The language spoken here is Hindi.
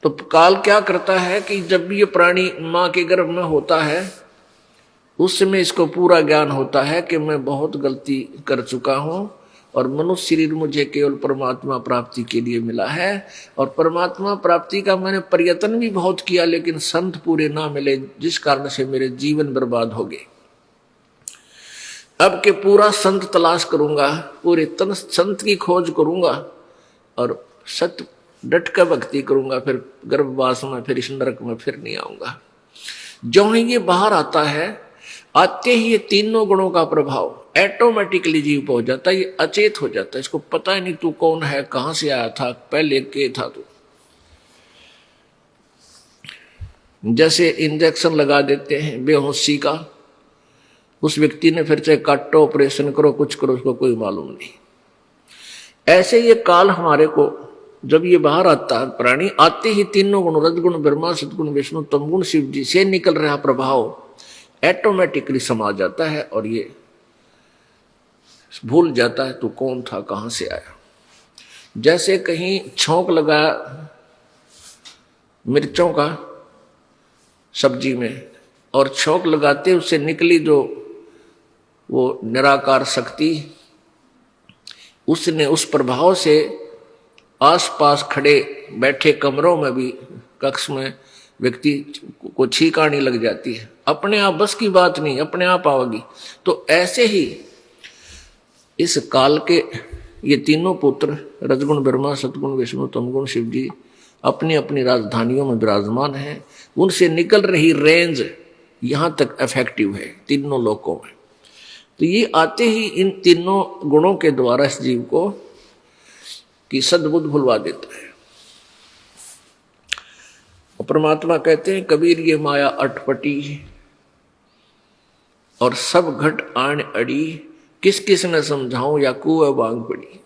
तो काल क्या करता है कि जब भी ये प्राणी माँ के गर्भ में होता है उस समय इसको पूरा ज्ञान होता है कि मैं बहुत गलती कर चुका हूँ और मनुष्य शरीर मुझे केवल परमात्मा प्राप्ति के लिए मिला है, और परमात्मा प्राप्ति का मैंने प्रयत्न भी बहुत किया लेकिन संत पूरे ना मिले, जिस कारण से मेरे जीवन बर्बाद हो गए। अब के पूरा संत तलाश करूंगा, पूरे तन संत की खोज करूंगा और सत्य डट कर भक्ति करूंगा, फिर गर्भवास में, फिर इस नरक में फिर नहीं आऊंगा। जो ही ये बाहर आता है, आते ही ये तीनों गुणों का प्रभाव ऑटोमेटिकली जीव पे हो जाता है, ये अचेत हो जाता है, इसको पता ही नहीं तू कौन है, कहां से आया था, पहले के था तू। जैसे इंजेक्शन लगा देते हैं बेहोशी का, उस व्यक्ति ने फिर चाहे काटो, ऑपरेशन करो, कुछ करो, उसको कोई मालूम नहीं। ऐसे ये काल हमारे को जब ये बाहर आता है, प्राणी आते ही तीनों गुण रजगुण ब्रह्मा सदगुण विष्णु तमगुण शिव जी से निकल रहा प्रभाव ऑटोमेटिकली समा जाता है और ये भूल जाता है तू कौन था, कहां से आया। जैसे कहीं छौंक लगाया मिर्चों का सब्जी में, और छौंक लगाते उससे निकली जो वो निराकार शक्ति, उसने उस प्रभाव से आसपास खड़े बैठे कमरों में भी, कक्ष में व्यक्ति को छींक आने लग जाती है, अपने आप, बस की बात नहीं, अपने आप आवेगी। तो ऐसे ही इस काल के ये तीनों पुत्र रजगुण ब्रह्मा सतगुण विष्णु तमगुण शिव जी अपनी अपनी राजधानियों में विराजमान हैं, उनसे निकल रही रेंज यहां तक इफेक्टिव है तीनों लोकों में। तो ये आते ही इन तीनों गुणों के द्वारा इस जीव को की सद्बुद्ध भुलवा देता है। और परमात्मा कहते हैं कबीर ये माया अटपटी और सब घट आन अड़ी, किस किस न समझाऊं या कुएं बांग पड़ी।